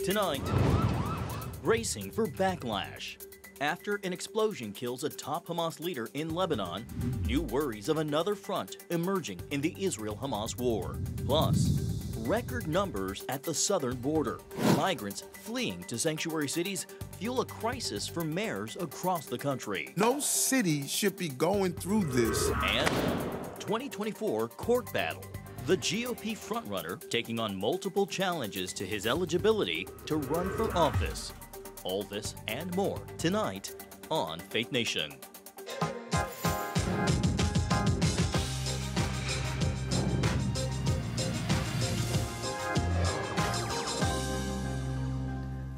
Tonight, bracing for backlash. After an explosion kills a top Hamas leader in Lebanon, new worries of another front emerging in the Israel-Hamas war. Plus, record numbers at the southern border. Migrants fleeing to sanctuary cities fuel a crisis for mayors across the country. No city should be going through this. And 2024 court battle. The GOP frontrunner taking on multiple challenges to his eligibility to run for office. All this and more tonight on Faith Nation.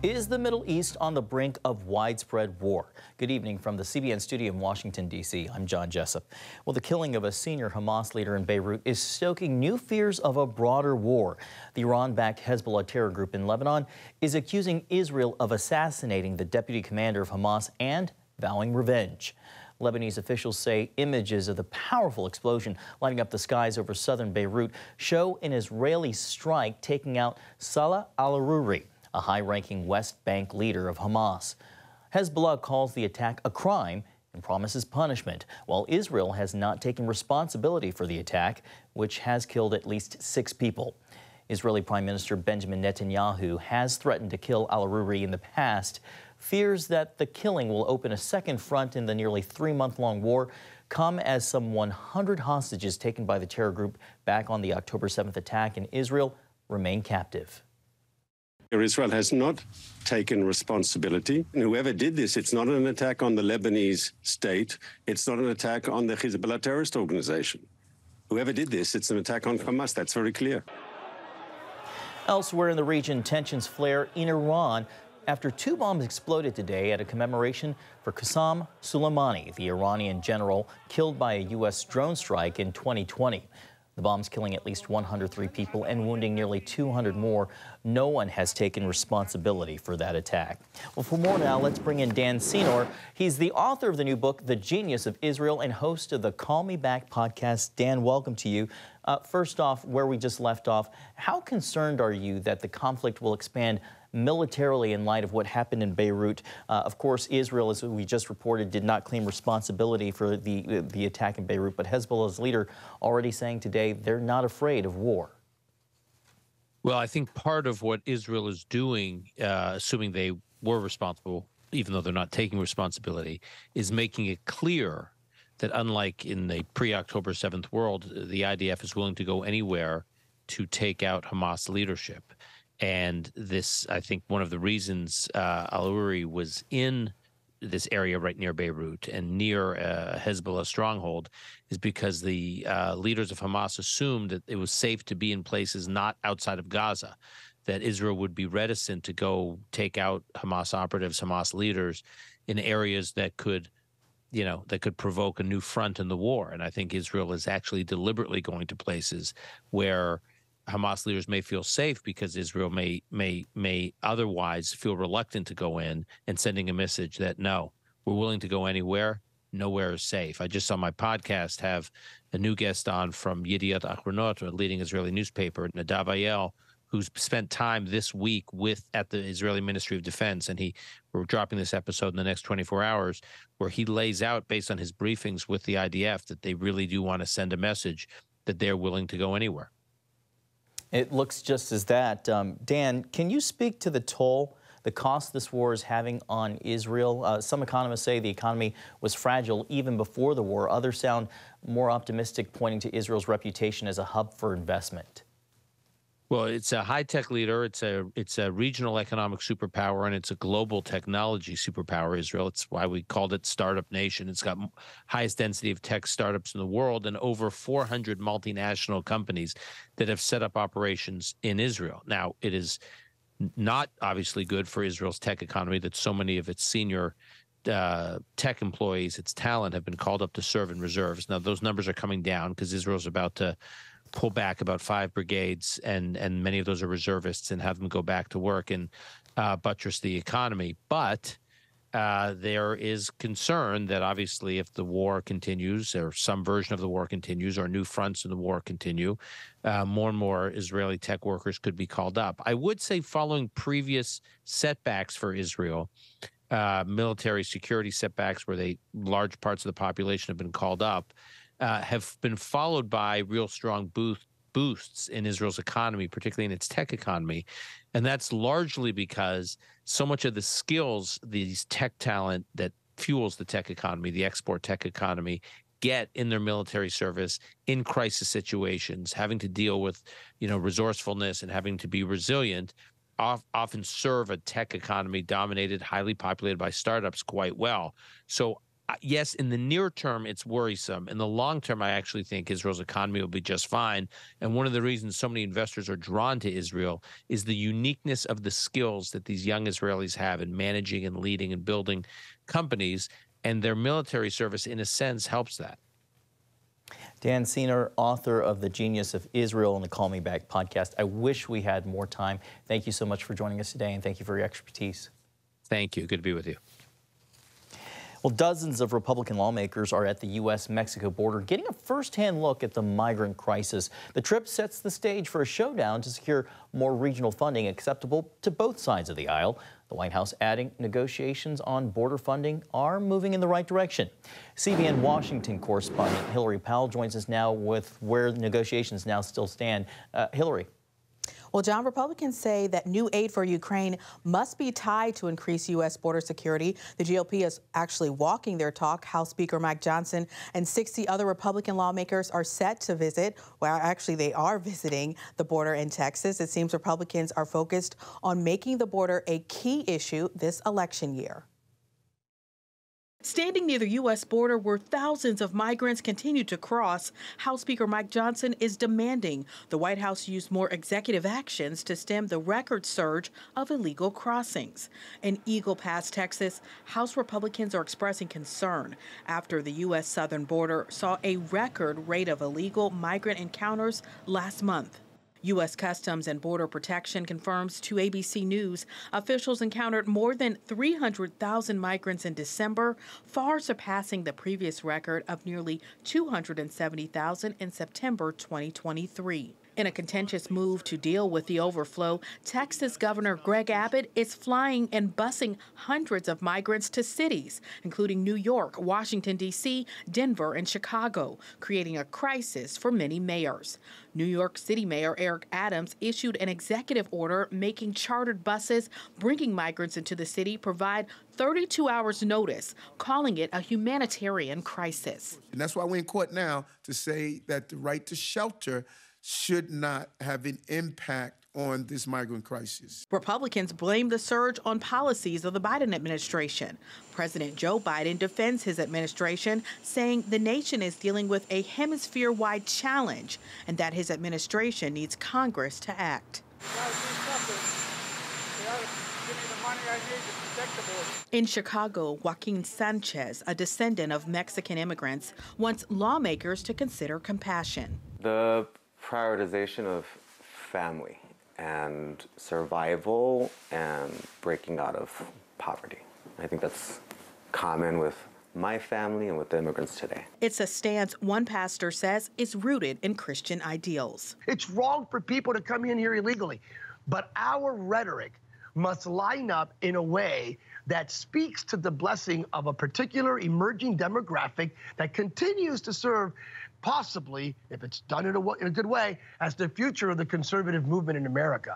Is the Middle East on the brink of widespread war? Good evening from the CBN studio in Washington, D.C. I'm John Jessup. Well, the killing of a senior Hamas leader in Beirut is stoking new fears of a broader war. The Iran-backed Hezbollah terror group in Lebanon is accusing Israel of assassinating the deputy commander of Hamas and vowing revenge. Lebanese officials say images of the powerful explosion lighting up the skies over southern Beirut show an Israeli strike taking out Salah al-Aruri, a high-ranking West Bank leader of Hamas. Hezbollah calls the attack a crime and promises punishment, while Israel has not taken responsibility for the attack, which has killed at least 6 people. Israeli Prime Minister Benjamin Netanyahu has threatened to kill al-Aruri in the past, fears that the killing will open a second front in the nearly 3-month-long war, come as some 100 hostages taken by the terror group back on the October 7th attack in Israel remain captive. Israel has not taken responsibility. And whoever did this, it's not an attack on the Lebanese state. It's not an attack on the Hezbollah terrorist organization. Whoever did this, it's an attack on Hamas. That's very clear. Elsewhere in the region, tensions flare in Iran after 2 bombs exploded today at a commemoration for Qasem Soleimani, the Iranian general killed by a U.S. drone strike in 2020. The bombs killing at least 103 people and wounding nearly 200 more. No one has taken responsibility for that attack. Well, for more now, let's bring in Dan Koren. He's the author of the new book, The Genius of Israel, and host of the Call Me Back podcast. Dan, welcome to you. First off, where we just left off, how concerned are you that the conflict will expand militarily in light of what happened in Beirut? Of course, Israel, as we just reported, did not claim responsibility for the attack in Beirut, but Hezbollah's leader already saying today they're not afraid of war. Well, I think part of what Israel is doing, assuming they were responsible, even though they're not taking responsibility, is making it clear that unlike in the pre-October 7th world, the IDF is willing to go anywhere to take out Hamas leadership. And this, I think, one of the reasons al-Aruri was in this area right near Beirut and near Hezbollah stronghold is because the leaders of Hamas assumed that it was safe to be in places not outside of Gaza, that Israel would be reticent to go take out Hamas operatives, Hamas leaders in areas that could, that could provoke a new front in the war. And I think Israel is actually deliberately going to places where Hamas leaders may feel safe because Israel may otherwise feel reluctant to go in, and sending a message that, no, we're willing to go anywhere. Nowhere is safe. I just on my podcast have a new guest on from Yediot Achronot, a leading Israeli newspaper, Nadav Ayel, who's spent time this week at the Israeli Ministry of Defense, and we're dropping this episode in the next 24 hours, where he lays out, based on his briefings with the IDF, that they really do want to send a message that they're willing to go anywhere. It looks just as that. Dan, can you speak to the toll, the cost this war is having on Israel? Some economists say the economy was fragile even before the war. Others sound more optimistic, pointing to Israel's reputation as a hub for investment. Well, it's a high-tech leader. It's a regional economic superpower, and it's a global technology superpower, Israel. It's why we called it Startup Nation. It's got highest density of tech startups in the world and over 400 multinational companies that have set up operations in Israel. Now, it is not obviously good for Israel's tech economy that so many of its senior tech employees, its talent, have been called up to serve in reserves. Now, those numbers are coming down because Israel's about to pull back about 5 brigades, and many of those are reservists, and have them go back to work and buttress the economy. But there is concern that obviously if the war continues or some version of the war continues or new fronts in the war continue, more and more Israeli tech workers could be called up. I would say following previous setbacks for Israel, military security setbacks where large parts of the population have been called up, have been followed by real strong boosts in Israel's economy, particularly in its tech economy. And that's largely because so much of the skills, these tech talent that fuels the tech economy, the export tech economy, get in their military service in crisis situations, having to deal with, resourcefulness and having to be resilient, often serve a tech economy dominated, highly populated by startups quite well. So yes, in the near term, it's worrisome. In the long term, I actually think Israel's economy will be just fine. And one of the reasons so many investors are drawn to Israel is the uniqueness of the skills that these young Israelis have in managing and leading and building companies. And their military service, in a sense, helps that. Dan Koren, author of The Genius of Israel and the Call Me Back podcast. I wish we had more time. Thank you so much for joining us today, and thank you for your expertise. Thank you. Good to be with you. Well, dozens of Republican lawmakers are at the U.S.-Mexico border getting a first-hand look at the migrant crisis. The trip sets the stage for a showdown to secure more regional funding acceptable to both sides of the aisle. The White House adding negotiations on border funding are moving in the right direction. CBN Washington correspondent Hillary Powell joins us now with where negotiations now still stand. Hillary. Well, John, Republicans say that new aid for Ukraine must be tied to increased U.S. border security. The GOP is actually walking their talk. House Speaker Mike Johnson and 60 other Republican lawmakers are set to visit. Well, actually, they are visiting the border in Texas. It seems Republicans are focused on making the border a key issue this election year. Standing near the U.S. border where thousands of migrants continue to cross, House Speaker Mike Johnson is demanding the White House use more executive actions to stem the record surge of illegal crossings. In Eagle Pass, Texas, House Republicans are expressing concern after the U.S. southern border saw a record rate of illegal migrant encounters last month. U.S. Customs and Border Protection confirms to ABC News officials encountered more than 300,000 migrants in December, far surpassing the previous record of nearly 270,000 in September 2023. In a contentious move to deal with the overflow, Texas Governor Greg Abbott is flying and busing hundreds of migrants to cities, including New York, Washington, D.C., Denver, and Chicago, creating a crisis for many mayors. New York City Mayor Eric Adams issued an executive order making chartered buses bringing migrants into the city provide 32 hours notice, calling it a humanitarian crisis. And that's why we're in court now to say that the right to shelter should not have an impact on this migrant crisis. Republicans blame the surge on policies of the Biden administration. President Joe Biden defends his administration, saying the nation is dealing with a hemisphere-wide challenge and that his administration needs Congress to act. In Chicago, Joaquin Sanchez, a descendant of Mexican immigrants, wants lawmakers to consider compassion. The prioritization of family and survival and breaking out of poverty. I think that's common with my family and with the immigrants today. It's a stance one pastor says is rooted in Christian ideals. It's wrong for people to come in here illegally, but our rhetoric must line up in a way that speaks to the blessing of a particular emerging demographic that continues to serve, possibly, if it's done in a good way, as the future of the conservative movement in America.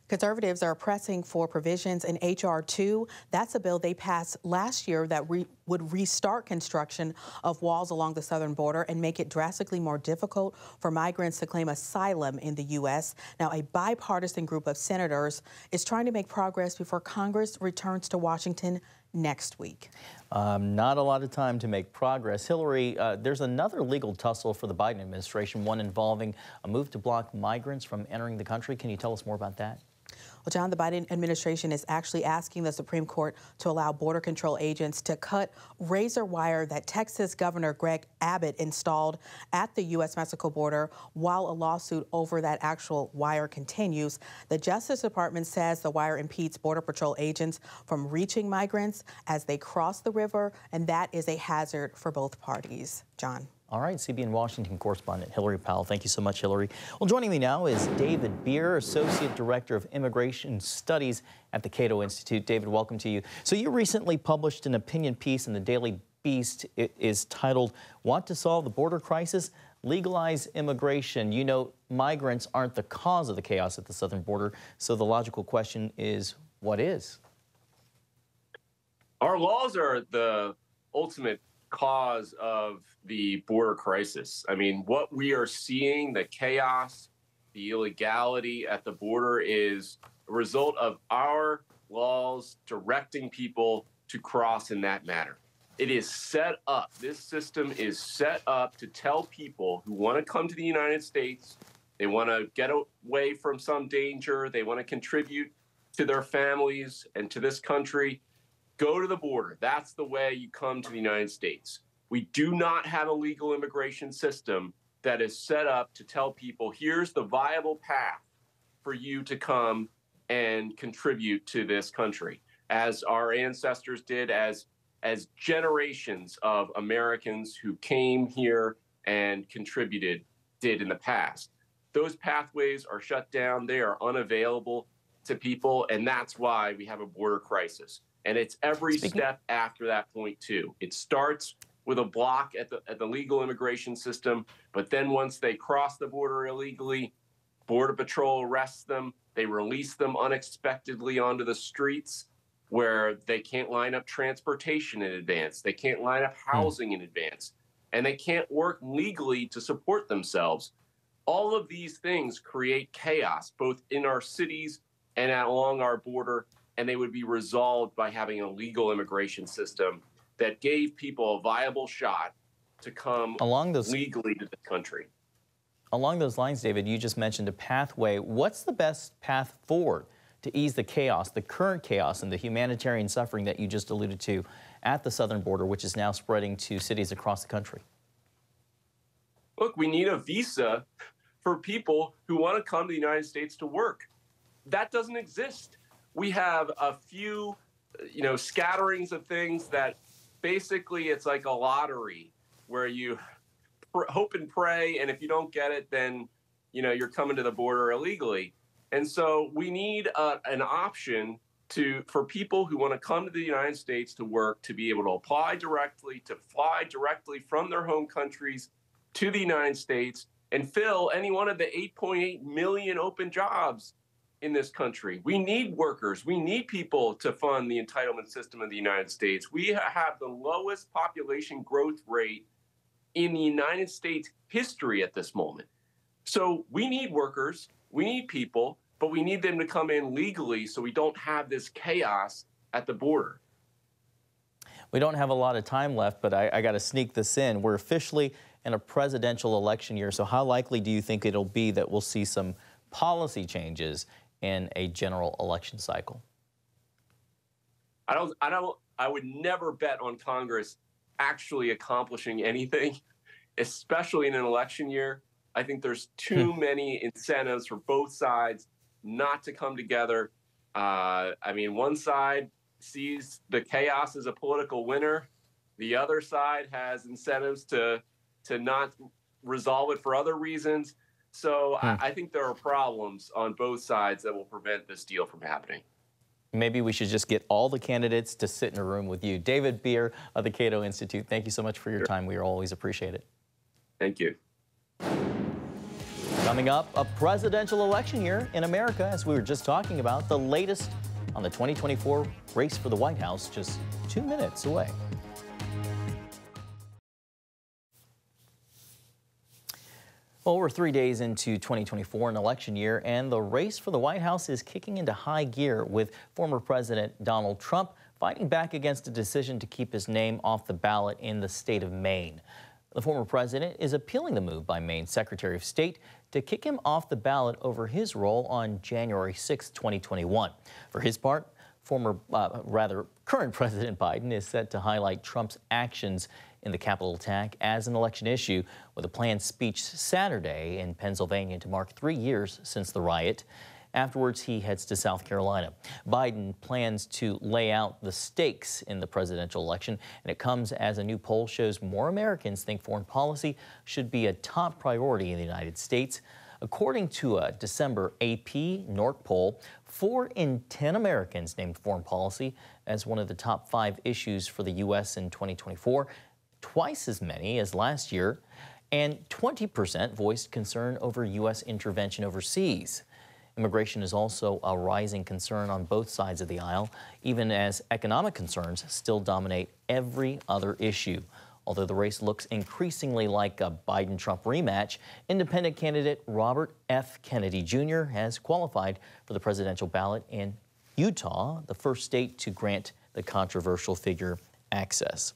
Conservatives are pressing for provisions in H.R. 2. That's a bill they passed last year that would restart construction of walls along the southern border and make it drastically more difficult for migrants to claim asylum in the U.S. Now, a bipartisan group of senators is trying to make progress before Congress returns to Washington next week. Not a lot of time to make progress. Hillary, there's another legal tussle for the Biden administration, one involving a move to block migrants from entering the country. Can you tell us more about that? Well, John, the Biden administration is actually asking the Supreme Court to allow Border Control agents to cut razor wire that Texas Governor Greg Abbott installed at the U.S.-Mexico border while a lawsuit over that actual wire continues. The Justice Department says the wire impedes Border Patrol agents from reaching migrants as they cross the river, and that is a hazard for both parties. John. All right, CBN Washington correspondent Hillary Powell. Thank you so much, Hillary. Well, joining me now is David Beer, Associate Director of Immigration Studies at the Cato Institute. David, welcome to you. So you recently published an opinion piece in the Daily Beast. It is titled, "Want to Solve the Border Crisis? Legalize Immigration." You know, migrants aren't the cause of the chaos at the southern border, so the logical question is, what is? Our laws are the ultimate cause of the border crisis. I mean, what we are seeing, the chaos, the illegality at the border, is a result of our laws directing people to cross in that manner. It is set up, this system is set up to tell people who want to come to the United States, they want to get away from some danger, they want to contribute to their families and to this country, go to the border. That's the way you come to the United States. We do not have a legal immigration system that is set up to tell people, here's the viable path for you to come and contribute to this country, as our ancestors did, as generations of Americans who came here and contributed did in the past. Those pathways are shut down. They are unavailable to people, and that's why we have a border crisis. And it's every step after that point, too. It starts with a block at the legal immigration system, but then once they cross the border illegally, Border Patrol arrests them. They release them unexpectedly onto the streets where they can't line up transportation in advance. They can't line up housing in advance. And they can't work legally to support themselves. All of these things create chaos, both in our cities and along our border, and they would be resolved by having a legal immigration system that gave people a viable shot to come legally to the country. Along those lines, David, you just mentioned a pathway. What's the best path forward to ease the chaos, the current chaos and the humanitarian suffering that you just alluded to at the southern border, which is now spreading to cities across the country? Look, we need a visa for people who want to come to the United States to work. That doesn't exist. We have a few, scatterings of things that basically it's like a lottery where you hope and pray, and if you don't get it, then, you're coming to the border illegally. And so we need an option for people who want to come to the United States to work to be able to apply directly, to fly directly from their home countries to the United States and fill any one of the 8.8 million open jobs in this country. We need workers. We need people to fund the entitlement system of the United States. We have the lowest population growth rate in the United States history at this moment. So we need workers, we need people, but we need them to come in legally so we don't have this chaos at the border. We don't have a lot of time left, but I got to sneak this in. We're officially in a presidential election year, so how likely do you think it'll be that we'll see some policy changes in a general election cycle? I would never bet on Congress actually accomplishing anything, especially in an election year. I think there's too many incentives for both sides not to come together. One side sees the chaos as a political winner. The other side has incentives to not resolve it for other reasons. So I think there are problems on both sides that will prevent this deal from happening. Maybe we should just get all the candidates to sit in a room with you. David Beer of the Cato Institute, thank you so much for your time. We always appreciate it. Thank you. Coming up, a presidential election year in America, as we were just talking about, the latest on the 2024 race for the White House, just 2 minutes away. Well, we're 3 days into 2024, an election year, and the race for the White House is kicking into high gear with former President Donald Trump fighting back against a decision to keep his name off the ballot in the state of Maine. The former president is appealing the move by Maine's Secretary of State to kick him off the ballot over his role on January 6, 2021. For his part, current President Biden is set to highlight Trump's actions in the Capitol attack as an election issue, with a planned speech Saturday in Pennsylvania to mark 3 years since the riot. Afterwards, he heads to South Carolina. Biden plans to lay out the stakes in the presidential election, and it comes as a new poll shows more Americans think foreign policy should be a top priority in the United States. According to a December AP NORC poll, 4 in 10 Americans named foreign policy as one of the top 5 issues for the U.S. in 2024, twice as many as last year, and 20% voiced concern over U.S. intervention overseas. Immigration is also a rising concern on both sides of the aisle, even as economic concerns still dominate every other issue. Although the race looks increasingly like a Biden-Trump rematch, independent candidate Robert F. Kennedy Jr. has qualified for the presidential ballot in Utah, the first state to grant the controversial figure access.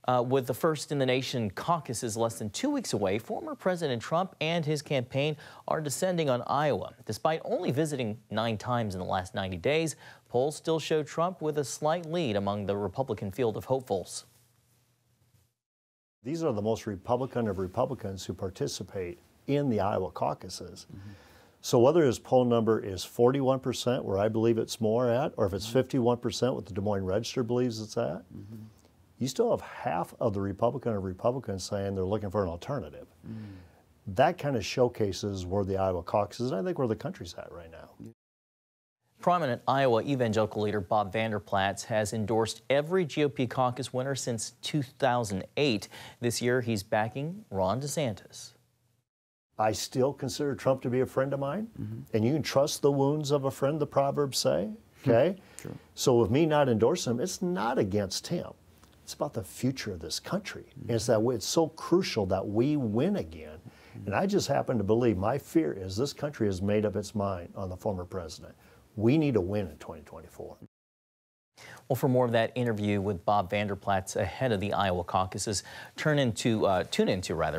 With the first in the nation caucuses less than 2 weeks away, former President Trump and his campaign are descending on Iowa. Despite only visiting 9 times in the last 90 days, polls still show Trump with a slight lead among the Republican field of hopefuls. These are the most Republican of Republicans who participate in the Iowa caucuses. So whether his poll number is 41%, where I believe it's more at, or if it's 51%, what the Des Moines Register believes it's at, you still have half of the Republican of Republicans saying they're looking for an alternative. That kind of showcases where the Iowa caucuses, and I think where the country's at right now. Prominent Iowa evangelical leader Bob Vander Plaats has endorsed every GOP caucus winner since 2008. This year, he's backing Ron DeSantis. I still consider Trump to be a friend of mine, and you can trust the wounds of a friend, the Proverbs say, okay? Sure. So with me not endorsing him, it's not against him. It's about the future of this country. And it's that way, it's so crucial that we win again. And I just happen to believe, my fear is this country has made up its mind on the former president. We need a win in 2024. Well, for more of that interview with Bob Vander Plaats ahead of the Iowa caucuses, tune into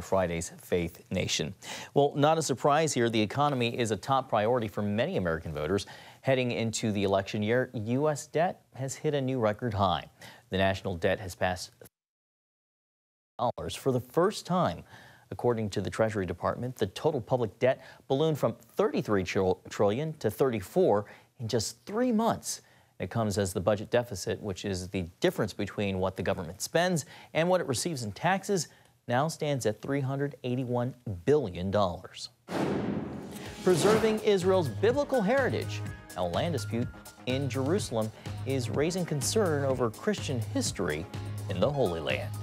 Friday's Faith Nation. Well, not a surprise here. The economy is a top priority for many American voters. Heading into the election year, U.S. debt has hit a new record high. The national debt has passed $1 for the first time. According to the Treasury Department, the total public debt ballooned from $33 trillion to $34 in just 3 months. It comes as the budget deficit, which is the difference between what the government spends and what it receives in taxes, now stands at $381 billion. Preserving Israel's biblical heritage. A land dispute in Jerusalem is raising concern over Christian history in the Holy Land.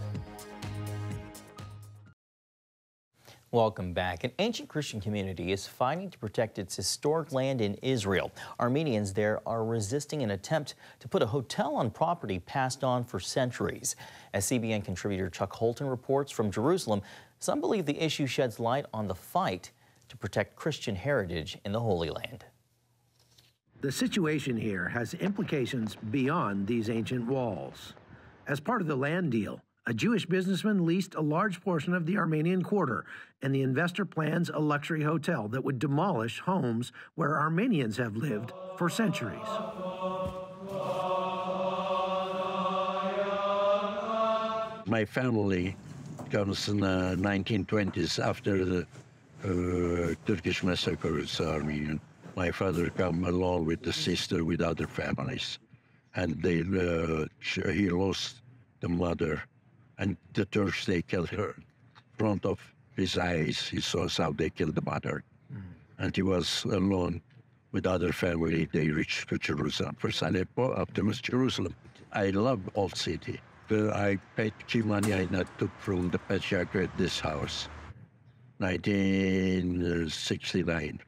Welcome back. An ancient Christian community is fighting to protect its historic land in Israel. Armenians there are resisting an attempt to put a hotel on property passed on for centuries. As CBN contributor Chuck Holton reports from Jerusalem, some believe the issue sheds light on the fight to protect Christian heritage in the Holy Land. The situation here has implications beyond these ancient walls. As part of the land deal, a Jewish businessman leased a large portion of the Armenian Quarter, and the investor plans a luxury hotel that would demolish homes where Armenians have lived for centuries. My family comes in the 1920s after the Turkish massacres Armenian. My father came along with the sister with other families, and he lost the mother, and the Turks, they killed her in front of his eyes. He saw how they killed the mother, and he was alone with other family. They reached to Jerusalem. First Aleppo, afterwards Jerusalem. I love old city. I paid key money I took from the patriarch at this house, 1969.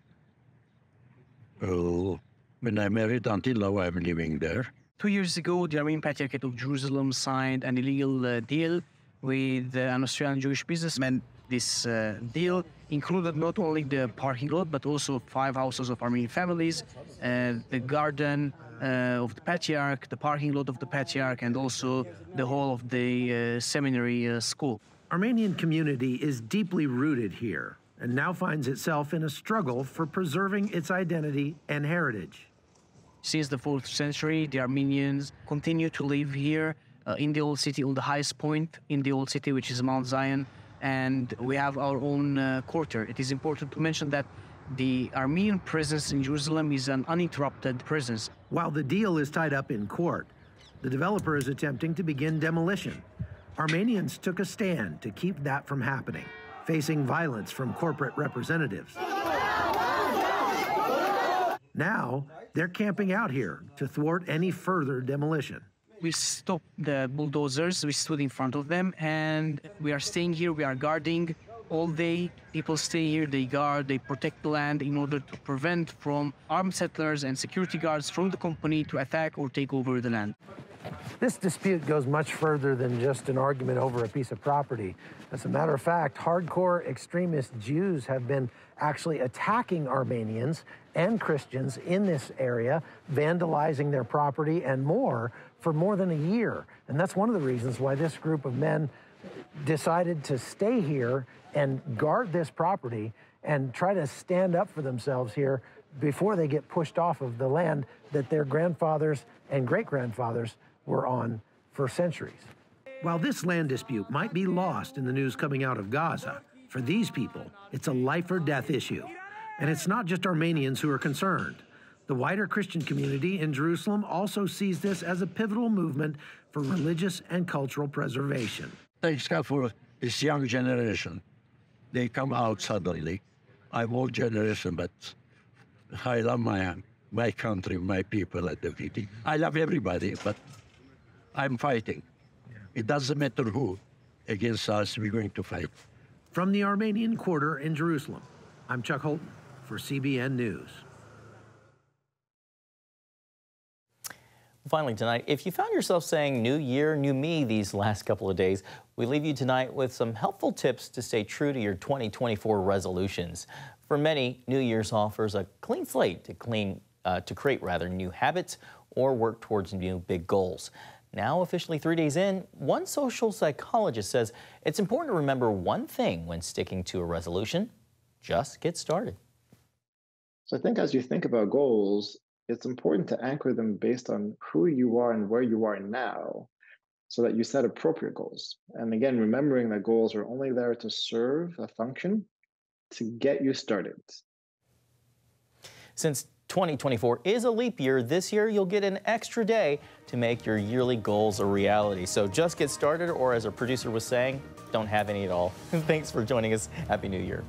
When I married, until now I'm living there. 2 years ago, the Armenian Patriarchate of Jerusalem signed an illegal deal with an Australian Jewish businessman. This deal included not only the parking lot, but also 5 houses of Armenian families, the garden of the Patriarch, the parking lot of the Patriarch, and also the hall of the seminary school. Armenian community is deeply rooted here and now finds itself in a struggle for preserving its identity and heritage. Since the 4th century, the Armenians continue to live here in the old city, on the highest point in the old city, which is Mount Zion, and we have our own quarter. It is important to mention that the Armenian presence in Jerusalem is an uninterrupted presence. While the deal is tied up in court, the developer is attempting to begin demolition. Armenians took a stand to keep that from happening, facing violence from corporate representatives. Now, they're camping out here to thwart any further demolition. We stopped the bulldozers, we stood in front of them, and we are staying here, we are guarding all day. People stay here, they guard, they protect the land in order to prevent from armed settlers and security guards from the company to attack or take over the land. This dispute goes much further than just an argument over a piece of property. As a matter of fact, hardcore extremist Jews have been actually attacking Armenians and Christians in this area, vandalizing their property and more for more than a year. And that's one of the reasons why this group of men decided to stay here and guard this property and try to stand up for themselves here before they get pushed off of the land that their grandfathers and great-grandfathers were on for centuries. While this land dispute might be lost in the news coming out of Gaza, for these people, it's a life or death issue. And it's not just Armenians who are concerned. The wider Christian community in Jerusalem also sees this as a pivotal movement for religious and cultural preservation. Thanks God for this young generation. They come out suddenly. I'm old generation, but I love my country, my people at the meeting. I love everybody, but I'm fighting. It doesn't matter who. Against us, we're going to fight. From the Armenian Quarter in Jerusalem, I'm Chuck Holton for CBN News. Finally tonight, if you found yourself saying new year, new me these last couple of days, we leave you tonight with some helpful tips to stay true to your 2024 resolutions. For many, New Year's offers a clean slate to create new habits or work towards new big goals. Now, officially 3 days in, one social psychologist says it's important to remember one thing when sticking to a resolution: just get started. So I think as you think about goals, it's important to anchor them based on who you are and where you are now, so that you set appropriate goals. And again, remembering that goals are only there to serve a function, to get you started. Since 2024 is a leap year, this year you'll get an extra day to make your yearly goals a reality. So just get started, or as our producer was saying, don't have any at all. Thanks for joining us. Happy New Year.